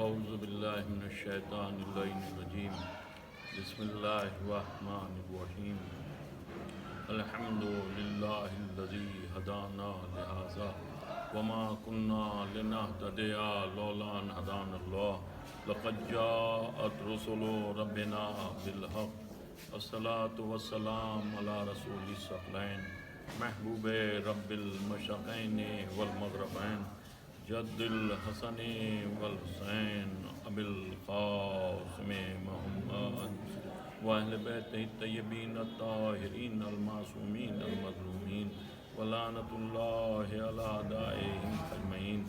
اعوذ باللہ من الشیطان الرجیم بسم اللہ الرحمن الرحیم الحمد للہ الذی ہدانا لہذا وما كنا لنهتدی لولا ان ہدانا اللہ لقد جاءت رسل ربنا بالحق والصلاة والسلام علی رسول الثقلین محبوب رب المشرقین والمغربین جد الحسن والحسین ابی القاسم محمد واہل بیت الطیبین الطاہرین المعصومین المظلومین ولعنۃ اللہ علی اعدائہم اجمعین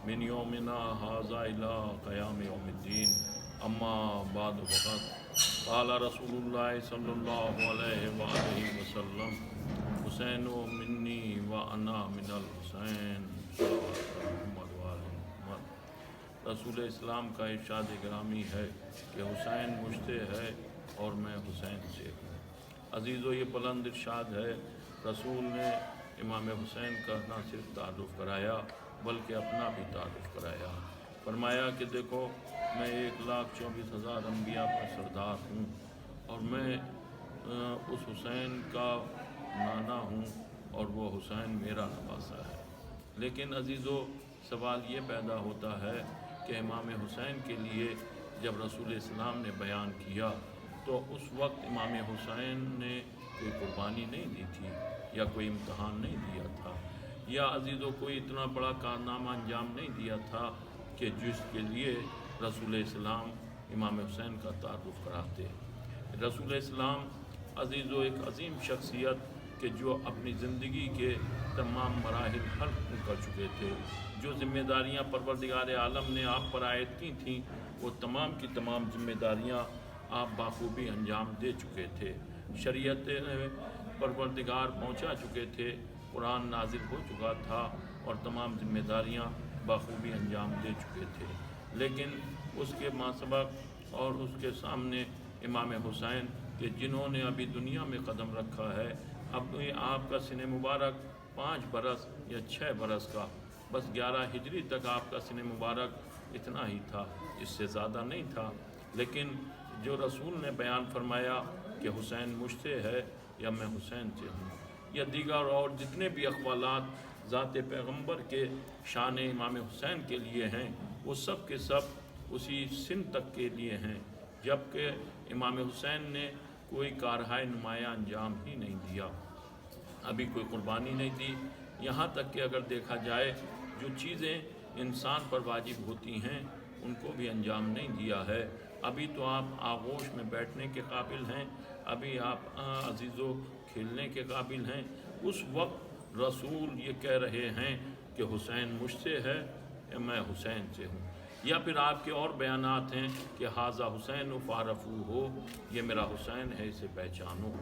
من یومنا ھذا الی قیام یوم الدین اما بعد فقط قال رسول اللہ صلی اللہ علیہ وآلہ وسلم حسین منی وانا من الحسین رسول اسلام کا ارشاد گرامی ہے کہ حسین مجھ سے ہے اور میں حسین سے ہوں۔ عزیزو، یہ بلند ارشاد ہے۔ رسول نے امام حسین کا نہ صرف تعارف کرایا بلکہ اپنا بھی تعارف کرایا۔ فرمایا کہ دیکھو، میں 1,24,000 انبیاء کا سردار ہوں اور میں اس حسین کا نانا ہوں اور وہ حسین میرا نواسا ہے۔ لیکن عزیزو، سوال یہ پیدا ہوتا ہے کہ امام حسین کے لیے جب رسول اسلام نے بیان کیا تو اس وقت امام حسین نے کوئی قربانی نہیں دی تھی یا کوئی امتحان نہیں دیا تھا، یا عزیزو کوئی اتنا بڑا کارنامہ انجام نہیں دیا تھا کہ جس کے لیے رسول اسلام امام حسین کا تعارف کراتے۔ رسول اسلام عزیزو ایک عظیم شخصیت کہ جو اپنی زندگی کے تمام مراحل حل کر چکے تھے، جو ذمہ داریاں پروردگار عالم نے آپ پر عائد کی تھیں وہ تمام کی تمام ذمہ داریاں آپ بخوبی انجام دے چکے تھے۔ شریعت پروردگار پہنچا چکے تھے، قرآن نازل ہو چکا تھا اور تمام ذمہ داریاں بخوبی انجام دے چکے تھے۔ لیکن اس کے ماسبق اور اس کے سامنے امام حسین کہ جنہوں نے ابھی دنیا میں قدم رکھا ہے، اب آپ کا سن مبارک 5 برس یا 6 برس کا، بس 11 ہجری تک آپ کا سن مبارک اتنا ہی تھا، اس سے زیادہ نہیں تھا۔ لیکن جو رسول نے بیان فرمایا کہ حسین مجھ سے ہے یا میں حسین سے ہوں، یا دیگر اور جتنے بھی اقوالات ذات پیغمبر کے شان امام حسین کے لیے ہیں، وہ سب کے سب اسی سن تک کے لیے ہیں، جبکہ امام حسین نے کوئی کارہائے نمایاں انجام ہی نہیں دیا، ابھی کوئی قربانی نہیں دی۔ یہاں تک کہ اگر دیکھا جائے جو چیزیں انسان پر واجب ہوتی ہیں ان کو بھی انجام نہیں دیا ہے۔ ابھی تو آپ آغوش میں بیٹھنے کے قابل ہیں، ابھی آپ عزیزو کھیلنے کے قابل ہیں۔ اس وقت رسول یہ کہہ رہے ہیں کہ حسین مجھ سے ہے یا میں حسین سے ہوں، یا پھر آپ کے اور بیانات ہیں کہ ھذا حسین فعرفوہ ہو، یہ میرا حسین ہے، اسے پہچانو۔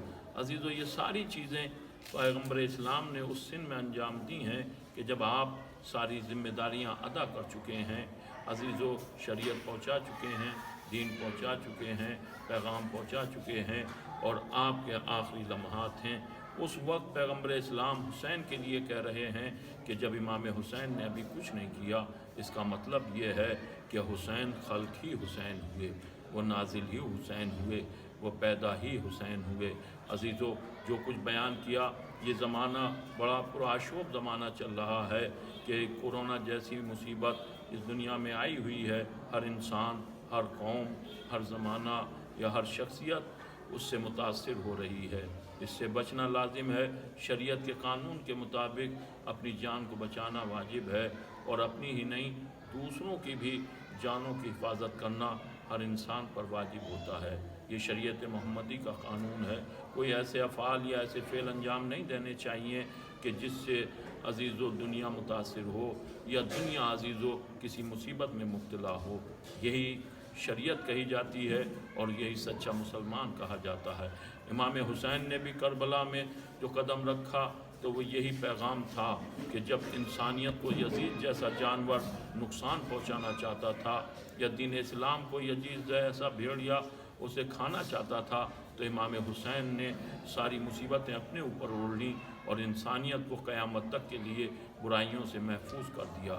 عزیزو، یہ ساری چیزیں پیغمبر اسلام نے اس سن میں انجام دی ہیں کہ جب آپ ساری ذمہ داریاں ادا کر چکے ہیں، عزیزو شریعت پہنچا چکے ہیں، دین پہنچا چکے ہیں، پیغام پہنچا چکے ہیں اور آپ کے آخری لمحات ہیں۔ اس وقت پیغمبر اسلام حسین کے لیے کہہ رہے ہیں کہ جب امام حسین نے ابھی کچھ نہیں کیا، اس کا مطلب یہ ہے کہ حسین خلق ہی حسین ہوئے، وہ نازل ہی حسین ہوئے، وہ پیدا ہی حسین ہوئے۔ عزیزو، جو کچھ بیان کیا، یہ زمانہ بڑا پرآشوب زمانہ چل رہا ہے کہ کورونا جیسی مصیبت اس دنیا میں آئی ہوئی ہے۔ ہر انسان، ہر قوم، ہر زمانہ یا ہر شخصیت اس سے متاثر ہو رہی ہے۔ اس سے بچنا لازم ہے۔ شریعت کے قانون کے مطابق اپنی جان کو بچانا واجب ہے، اور اپنی ہی نہیں دوسروں کی بھی جانوں کی حفاظت کرنا ہر انسان پر واجب ہوتا ہے۔ یہ شریعت محمدی کا قانون ہے۔ کوئی ایسے افعال یا ایسے فعل انجام نہیں دینے چاہیے کہ جس سے عزیزو دنیا متاثر ہو یا دنیا عزیزو کسی مصیبت میں مبتلا ہو۔ یہی شریعت کہی جاتی ہے اور یہی سچا مسلمان کہا جاتا ہے۔ امام حسین نے بھی کربلا میں جو قدم رکھا تو وہ یہی پیغام تھا کہ جب انسانیت کو یزید جیسا جانور نقصان پہنچانا چاہتا تھا یا دین اسلام کو یزید جیسا بھیڑیا اسے کھانا چاہتا تھا، تو امام حسین نے ساری مصیبتیں اپنے اوپر اوڑھ لیں اور انسانیت کو قیامت تک کے لیے برائیوں سے محفوظ کر دیا۔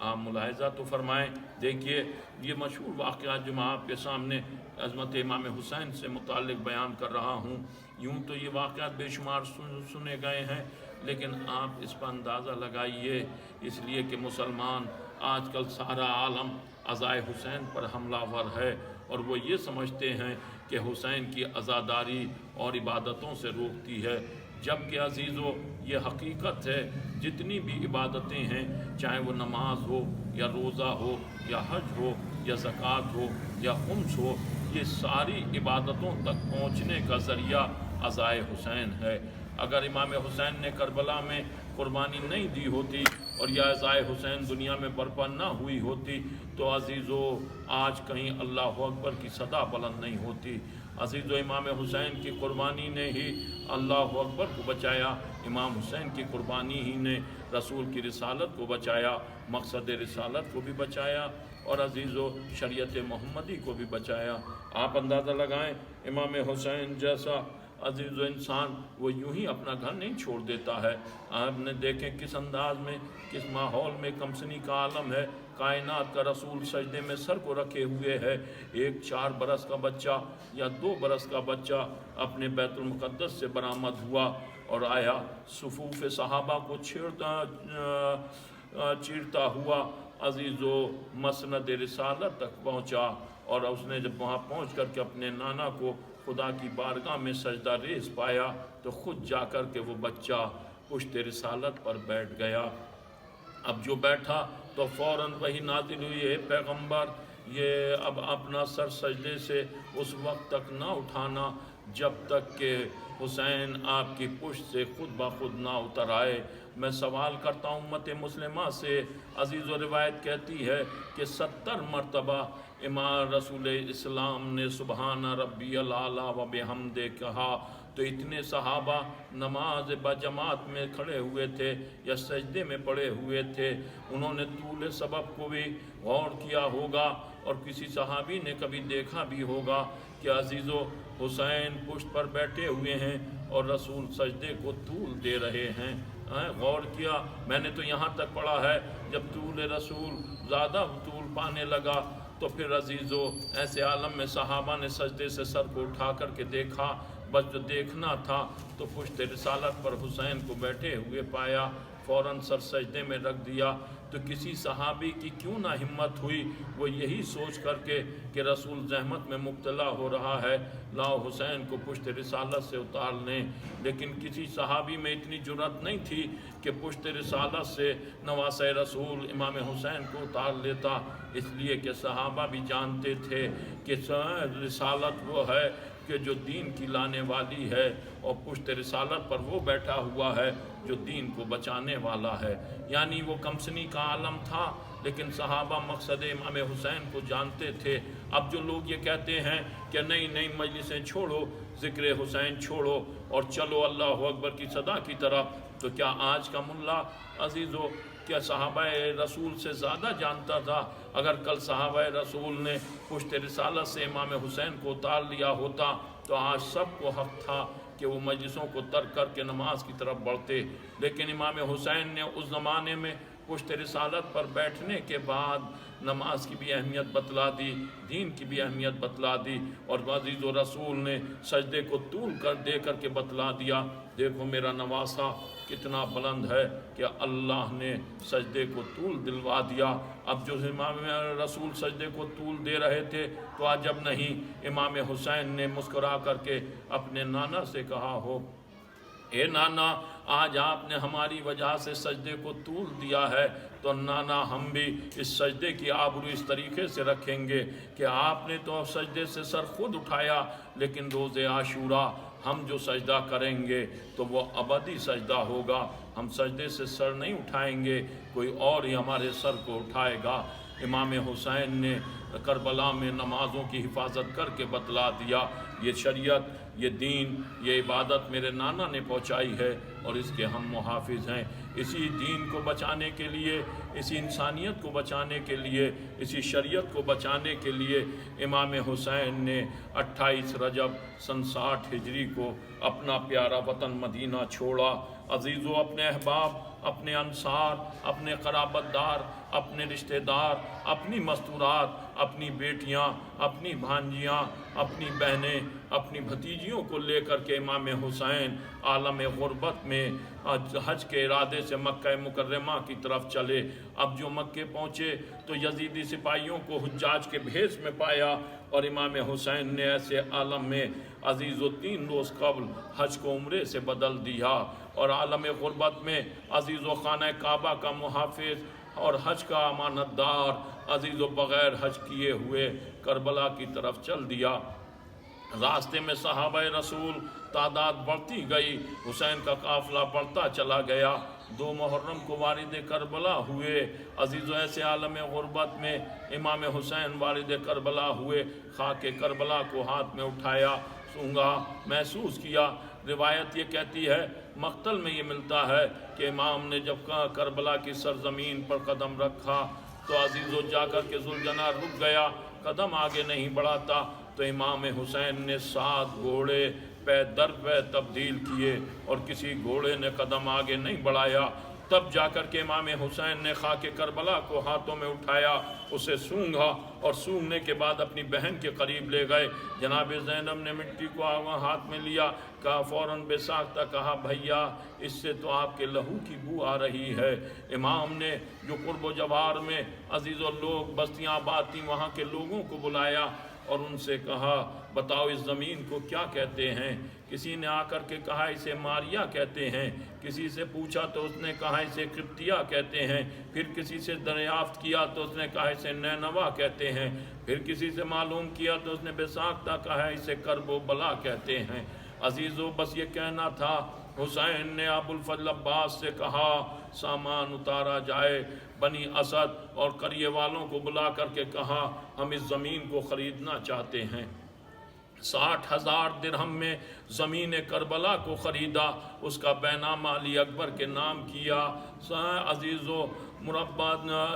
آپ ملاحظہ تو فرمائیں. دیکھیے یہ مشہور واقعات جو میں آپ کے سامنے عظمت امام حسین سے متعلق بیان کر رہا ہوں، یوں تو یہ واقعات بے شمار سنے گئے ہیں، لیکن آپ اس پر اندازہ لگائیے، اس لیے کہ مسلمان آج کل سارا عالم عزائے حسین پر حملہ ور ہے، اور وہ یہ سمجھتے ہیں کہ حسین کی عزاداری اور عبادتوں سے روکتی ہے، جبکہ عزیزو یہ حقیقت ہے جتنی بھی عبادتیں ہیں، چاہے وہ نماز ہو یا روزہ ہو یا حج ہو یا زکوٰۃ ہو یا خمس ہو، یہ ساری عبادتوں تک پہنچنے کا ذریعہ عزائے حسین ہے. اگر امام حسین نے کربلا میں قربانی نہیں دی ہوتی اور یہ عزائے حسین دنیا میں برپا نہ ہوئی ہوتی تو عزیزو آج کہیں اللہ اکبر کی صدا بلند نہیں ہوتی. عزیزو امام حسین کی قربانی نے ہی اللہ اکبر کو بچایا، امام حسین کی قربانی ہی نے رسول کی رسالت کو بچایا، مقصد رسالت کو بھی بچایا، اور عزیزو شریعت محمدی کو بھی بچایا. آپ اندازہ لگائیں امام حسین جیسا عزیز و انسان وہ یوں ہی اپنا گھر نہیں چھوڑ دیتا ہے. آپ نے دیکھیں کس انداز میں، کس ماحول میں کمسنی کا عالم ہے، کائنات کا رسول سجدے میں سر کو رکھے ہوئے ہے. ایک 4 برس کا بچہ یا 2 برس کا بچہ اپنے بیت المقدس سے برآمد ہوا اور آیا، صفوف صحابہ کو چیرتا ہوا عزیزو مسند رسالت تک پہنچا، اور اس نے جب وہاں پہنچ کر کے اپنے نانا کو خدا کی بارگاہ میں سجدہ ریز پایا تو خود جا کر کے وہ بچہ پشت رسالت پر بیٹھ گیا. اب جو بیٹھا تو فوراً وہی نازل ہوئی، اے پیغمبر یہ اب اپنا سر سجدے سے اس وقت تک نہ اٹھانا جب تک کہ حسین آپ کی پشت سے خود بخود نہ اتر آئے. میں سوال کرتا ہوں امت مسلمہ سے، عزیز و روایت کہتی ہے کہ 70 مرتبہ امام رسول اسلام نے سبحان ربی الاعلیٰ و بحمدہ کہا، تو اتنے صحابہ نماز بجماعت میں کھڑے ہوئے تھے یا سجدے میں پڑے ہوئے تھے. انہوں نے طول سبب کو بھی غور کیا ہوگا، اور کسی صحابی نے کبھی دیکھا بھی ہوگا کہ عزیزو حسین پشت پر بیٹھے ہوئے ہیں اور رسول سجدے کو طول دے رہے ہیں. غور کیا، میں نے تو یہاں تک پڑھا ہے جب طول رسول زیادہ طول پانے لگا تو پھر عزیزو ایسے عالم میں صحابہ نے سجدے سے سر کو اٹھا کر کے دیکھا، بس جو دیکھنا تھا تو پشت رسالت پر حسین کو بیٹھے ہوئے پایا، فوراً سر سجدے میں رکھ دیا. تو کسی صحابی کی کیوں نہ ہمت ہوئی وہ یہی سوچ کر کے کہ رسول زحمت میں مبتلا ہو رہا ہے، لاؤ حسین کو پشت رسالت سے اتار لیں. لیکن کسی صحابی میں اتنی جرأت نہیں تھی کہ پشت رسالت سے نواسہ رسول امام حسین کو اتار لیتا، اس لیے کہ صحابہ بھی جانتے تھے کہ رسالت وہ ہے کہ جو دین کی لانے والی ہے، اور پشت رسالت پر وہ بیٹھا ہوا ہے جو دین کو بچانے والا ہے. یعنی وہ کمسنی کا عالم تھا، لیکن صحابہ مقصد امام حسین کو جانتے تھے. اب جو لوگ یہ کہتے ہیں کہ نئی نئی مجلسیں چھوڑو، ذکر حسین چھوڑو اور چلو اللہ اکبر کی صدا کی طرف، تو کیا آج کا ملا عزیزو کیا صحابہ رسول سے زیادہ جانتا تھا؟ اگر کل صحابہ رسول نے پشت رسالت سے امام حسین کو اتار لیا ہوتا تو آج سب کو حق تھا کہ وہ مجلسوں کو ترک کر کے نماز کی طرف بڑھتے. لیکن امام حسین نے اس زمانے میں پشت رسالت پر بیٹھنے کے بعد نماز کی بھی اہمیت بتلا دی، دین کی بھی اہمیت بتلا دی، اور عزیز و رسول نے سجدے کو طول کر دے کر کے بتلا دیا، دیکھو میرا نواسہ کتنا بلند ہے کہ اللہ نے سجدے کو طول دلوا دیا. اب جو امام رسول سجدے کو طول دے رہے تھے تو عجب نہیں امام حسین نے مسکرا کر کے اپنے نانا سے کہا ہو، اے نانا آج آپ نے ہماری وجہ سے سجدے کو طول دیا ہے، تو نانا ہم بھی اس سجدے کی آبرو اس طریقے سے رکھیں گے کہ آپ نے تو سجدے سے سر خود اٹھایا، لیکن روز عاشورہ ہم جو سجدہ کریں گے تو وہ ابدی سجدہ ہوگا. ہم سجدے سے سر نہیں اٹھائیں گے، کوئی اور ہی ہمارے سر کو اٹھائے گا. امام حسین نے کربلا میں نمازوں کی حفاظت کر کے بتلا دیا، یہ شریعت، یہ دین، یہ عبادت میرے نانا نے پہنچائی ہے اور اس کے ہم محافظ ہیں. اسی دین کو بچانے کے لیے، اسی انسانیت کو بچانے کے لیے، اسی شریعت کو بچانے کے لیے امام حسین نے 28 رجب سن 60 ہجری کو اپنا پیارا وطن مدینہ چھوڑا. عزیزو اپنے احباب اپنے انصار، اپنے قرابت دار، اپنے رشتہ دار، اپنی مستورات، اپنی بیٹیاں، اپنی بھانجیاں، اپنی بہنیں، اپنی بھتیجیوں کو لے کر کے امام حسین عالم غربت میں حج کے ارادے سے مکہ مکرمہ کی طرف چلے۔ اب جو مکے پہنچے تو یزیدی سپاہیوں کو حجاج کے بھیس میں پایا، اور امام حسین نے ایسے عالم میں عزیز و 3 روز قبل حج کو عمرے سے بدل دیا، اور عالم غربت میں عزیز و خانہ کعبہ کا محافظ اور حج کا امانت دار عزیز و بغیر حج کیے ہوئے کربلا کی طرف چل دیا۔ راستے میں صحابہ رسول تعداد بڑھتی گئی، حسین کا قافلہ بڑھتا چلا گیا۔ 2 محرم کو والد کربلا ہوئے، عزیز و ایسے عالم غربت میں امام حسین والد کربلا ہوئے۔ خاک کربلا کو ہاتھ میں اٹھایا، سونگھا، محسوس کیا۔ روایت یہ کہتی ہے، مقتل میں یہ ملتا ہے کہ امام نے جب کربلا کی سرزمین پر قدم رکھا تو عزیز و جا کر کے ذوالجناح رک گیا، قدم آگے نہیں بڑھاتا، تو امام حسین نے 7 گھوڑے پے در پے تبدیل کیے اور کسی گھوڑے نے قدم آگے نہیں بڑھایا۔ تب جا کر کے امام حسین نے خاک کربلا کو ہاتھوں میں اٹھایا، اسے سونگھا، اور سونگھنے کے بعد اپنی بہن کے قریب لے گئے۔ جناب زینب نے مٹی کو ہاتھ میں لیا، کہا، فوراً بے ساختہ کہا، بھیا اس سے تو آپ کے لہو کی بو آ رہی ہے۔ امام نے جو قرب و جوار میں عزیز و لوگ بستیاں آباد تھیں وہاں کے لوگوں کو بلایا اور ان سے کہا، بتاؤ اس زمین کو کیا کہتے ہیں؟ کسی نے آ کر کے کہا اسے ماریا کہتے ہیں، کسی سے پوچھا تو اس نے کہا اسے قبطیہ کہتے ہیں، پھر کسی سے دریافت کیا تو اس نے کہا اسے نینوا کہتے ہیں، پھر کسی سے معلوم کیا تو اس نے بے ساختہ کہا اسے کرب و بلا کہتے ہیں۔ عزیزو بس یہ کہنا تھا۔ حسین نے ابو الفضل عباس سے کہا، سامان اتارا جائے۔ بنی اسد اور قریے والوں کو بلا کر کے کہا، ہم اس زمین کو خریدنا چاہتے ہیں۔ 60,000 درہم میں زمین کربلا کو خریدا، اس کا بینامہ علی اکبر کے نام کیا۔ عزیزو مربع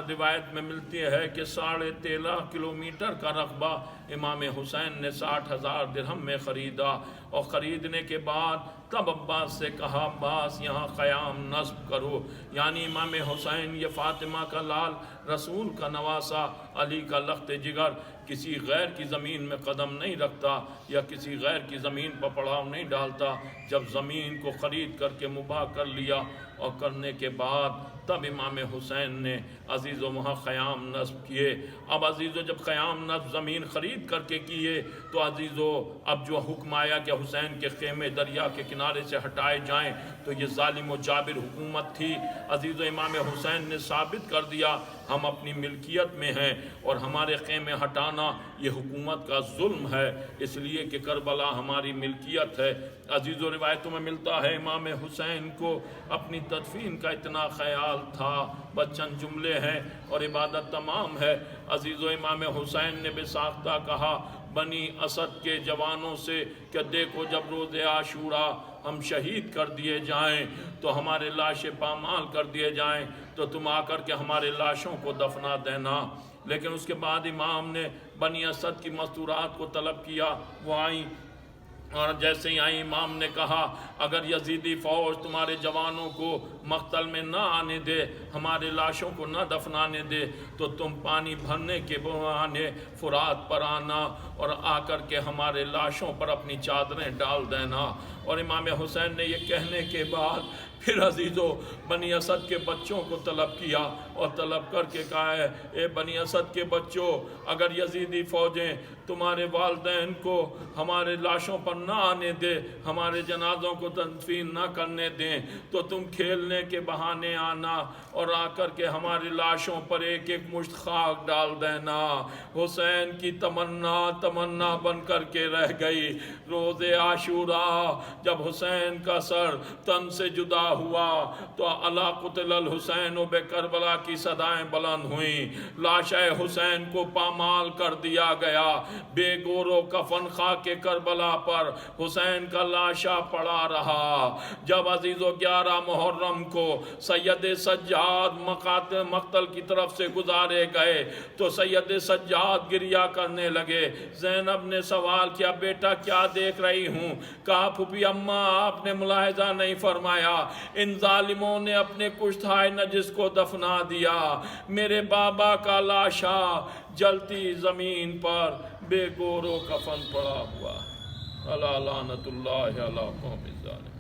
روایت میں ملتی ہے کہ 13.5 کلومیٹر کا رقبہ امام حسین نے 60,000 درہم میں خریدا، اور خریدنے کے بعد تب عباس سے کہا، عباس یہاں قیام نصب کرو، یعنی امام حسین یہ فاطمہ کا لال، رسول کا نواسہ، علی کا لخت جگر، کسی غیر کی زمین میں قدم نہیں رکھتا یا کسی غیر کی زمین پر پڑاؤ نہیں ڈالتا۔ جب زمین کو خرید کر کے مباح کر لیا اور کرنے کے بعد تب امام حسین نے عزیز و وہاں قیام نصب کیے۔ اب عزیز و جب قیام نصب زمین خرید کر کے کیے تو عزیز و اب جو حکم آیا کہ حسین کے خیمے دریا کے کنارے سے ہٹائے جائیں، تو یہ ظالم و جابر حکومت تھی۔ عزیز و امام حسین نے ثابت کر دیا، ہم اپنی ملکیت میں ہیں اور ہمارے خیمے ہٹانا یہ حکومت کا ظلم ہے، اس لیے کہ کربلا ہماری ملکیت ہے۔ عزیز و روایتوں میں ملتا ہے امام حسین کو اپنی تدفین کا اتنا خیال تھا، بس چند جملے ہیں اور عبادت تمام ہے۔ عزیز و امام حسین نے بے ساختہ کہا بنی اسد کے جوانوں سے کہ دیکھو جب روز عاشورہ ہم شہید کر دیے جائیں تو ہمارے لاشیں پامال کر دیے جائیں تو تم آ کر کے ہمارے لاشوں کو دفنا دینا۔ لیکن اس کے بعد امام نے بنی اسد کی مستورات کو طلب کیا، وہ آئیں، اور جیسے ہی آئی امام نے کہا، اگر یزیدی فوج تمہارے جوانوں کو مقتل میں نہ آنے دے، ہمارے لاشوں کو نہ دفنانے دے، تو تم پانی بھرنے کے بہانے فرات پر آنا اور آ کر کے ہمارے لاشوں پر اپنی چادریں ڈال دینا۔ اور امام حسین نے یہ کہنے کے بعد پھر عزیزو بنی اسد کے بچوں کو طلب کیا اور طلب کر کے کہا ہے، اے بنی اسد کے بچوں، اگر یزیدی فوجیں تمہارے والدین کو ہمارے لاشوں پر نہ آنے دے، ہمارے جنازوں کو تدفین نہ کرنے دیں، تو تم کھیلنے کے بہانے آنا اور آ کر کے ہماری لاشوں پر ایک ایک مشت خاک ڈال دینا۔ حسین کی تمنا بن کر کے رہ گئی۔ روز عاشوراء جب حسین کا سر تن سے جدا ہوا تو الا قتل الحسین بے کربلا کی صدائیں بلند ہوئیں، لاشِ حسین کو پامال کر دیا گیا، بے گور و کفن خاک کربلا پر حسین کا لاشا پڑا رہا۔ جب عزیز و 11 محرم کو سید سجاد مقتل کی طرف سے گزارے گئے تو سید سجاد گریہ کرنے لگے۔ زینب نے سوال کیا، بیٹا کیا دیکھ رہی ہوں؟ کہا پھوپھی اماں آپ نے ملاحظہ نہیں فرمایا ان ظالموں نے اپنے کشتہائے نجس کو دفنا دیا، میرے بابا کا لاشا جلتی زمین پر بے گور و کفن پڑا ہوا۔ الا لعنت اللہ علی قوم الظالمین۔